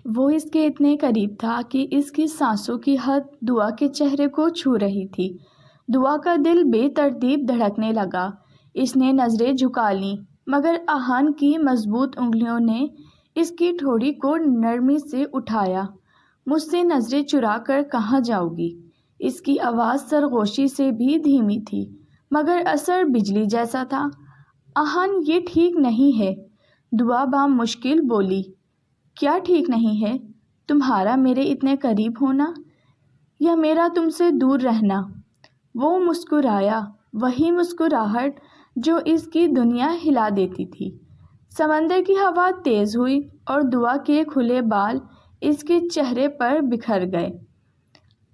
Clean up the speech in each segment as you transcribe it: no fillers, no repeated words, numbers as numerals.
وہ اس کے اتنے قریب تھا کہ اس کی سانسوں کی حد دعا کے چہرے کو چھو رہی تھی۔ دعا کا دل بے ترتیب دھڑکنے لگا۔ اس نے نظریں جھکا لیں، مگر آہن کی مضبوط انگلیوں نے اس کی ٹھوڑی کو نرمی سے اٹھایا۔ مجھ سے نظریں چرا کر کہاں جاؤ گی؟ اس کی آواز سرگوشی سے بھی دھیمی تھی، مگر اثر بجلی جیسا تھا۔ آہن، یہ ٹھیک نہیں ہے، دعا بامشکل بولی۔ کیا ٹھیک نہیں ہے؟ تمہارا میرے اتنے قریب ہونا یا میرا تم سے دور رہنا؟ وہ مسکرایا، وہی مسکراہٹ جو اس کی دنیا ہلا دیتی تھی۔ سمندر کی ہوا تیز ہوئی اور دعا کے کھلے بال اس کے چہرے پر بکھر گئے۔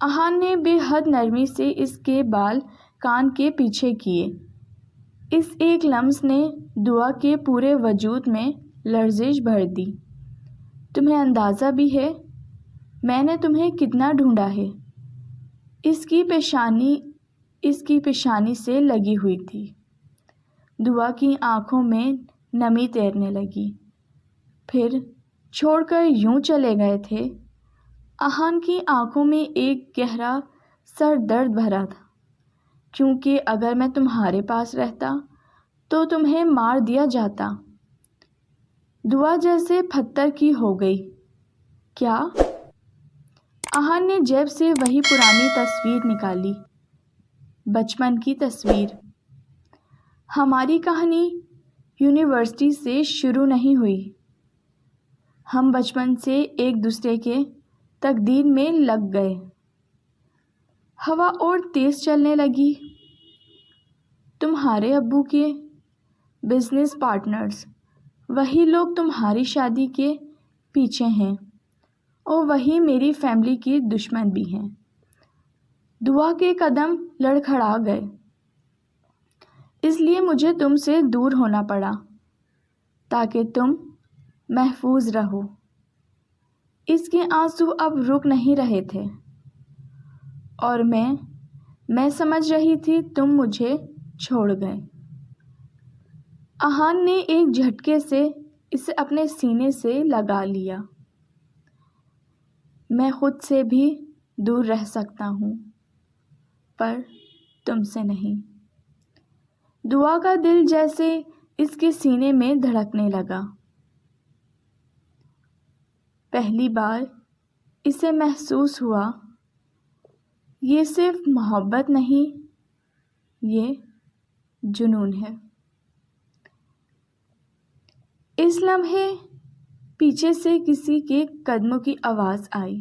آہن نے بے حد نرمی سے اس کے بال کان کے پیچھے کیے۔ اس ایک لمس نے دعا کے پورے وجود میں لرزش بھر دی۔ تمہیں اندازہ بھی ہے میں نے تمہیں کتنا ڈھونڈا ہے؟ اس کی پیشانی سے لگی ہوئی تھی۔ دعا کی آنکھوں میں نمی تیرنے لگی۔ پھر چھوڑ کر یوں چلے گئے تھے؟ آہن کی آنکھوں میں ایک گہرا سر درد بھرا تھا، کیونکہ اگر میں تمہارے پاس رہتا تو تمہیں مار دیا جاتا۔ دعا جیسے پتھر کی ہو گئی۔ کیا؟ آہن نے جیب سے وہی پرانی تصویر نکالی، بچپن کی تصویر۔ ہماری کہانی یونیورسٹی سے شروع نہیں ہوئی، ہم بچپن سے ایک دوسرے کے تقدیر میں لگ گئے۔ ہوا اور تیز چلنے لگی۔ تمہارے ابو کے بزنس پارٹنرز، وہی لوگ تمہاری شادی کے پیچھے ہیں، اور وہی میری فیملی کی دشمن بھی ہیں۔ دعا کے قدم لڑکھڑا گئے۔ اس لیے مجھے تم سے دور ہونا پڑا تاکہ تم محفوظ رہو۔ اس کے آنسو اب رک نہیں رہے تھے، اور میں سمجھ رہی تھی تم مجھے چھوڑ گئے۔ آہن نے ایک جھٹکے سے اسے اپنے سینے سے لگا لیا۔ میں خود سے بھی دور رہ سکتا ہوں، پر تم سے نہیں۔ دعا کا دل جیسے اس کے سینے میں دھڑکنے لگا۔ پہلی بار اسے محسوس ہوا، یہ صرف محبت نہیں، یہ جنون ہے۔ اس لمحے پیچھے سے کسی کے قدموں کی آواز آئی۔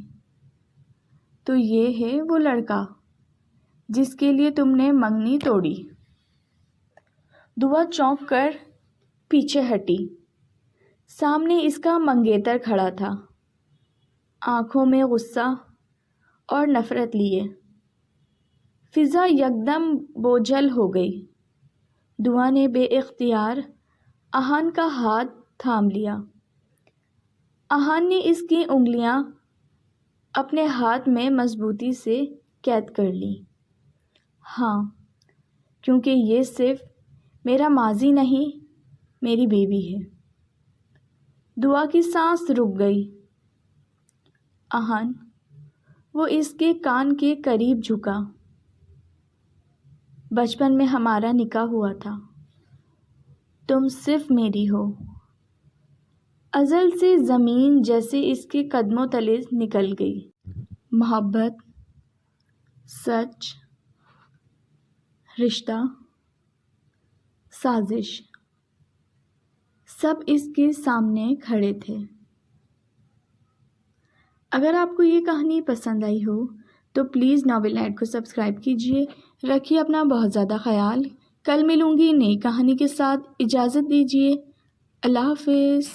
تو یہ ہے وہ لڑکا جس کے لیے تم نے منگنی توڑی۔ دعا چونک کر پیچھے ہٹی۔ سامنے اس کا منگیتر کھڑا تھا، آنکھوں میں غصہ اور نفرت لیے۔ فضا یکدم بوجھل ہو گئی۔ دعا نے بے اختیار آہن کا ہاتھ تھام لیا۔ آہن نے اس کی انگلیاں اپنے ہاتھ میں مضبوطی سے قید کر لیں۔ ہاں، کیونکہ یہ صرف میرا ماضی نہیں، میری بیوی ہے۔ دعا کی سانس رک گئی۔ آہن، وہ اس کے کان کے قریب جھکا۔ بچپن میں ہمارا نکاح ہوا تھا، تم صرف میری ہو۔ ازل سے زمین جیسے اس کے قدموں تلے نکل گئی۔ محبت، سچ، رشتہ، سازش، سب اس کے سامنے کھڑے تھے۔ اگر آپ کو یہ کہانی پسند آئی ہو تو پلیز ناول نائٹ کو سبسکرائب کیجیے۔ رکھیے اپنا بہت زیادہ خیال۔ کل ملوں گی نئی کہانی کے ساتھ۔ اجازت دیجیے۔ اللہ حافظ۔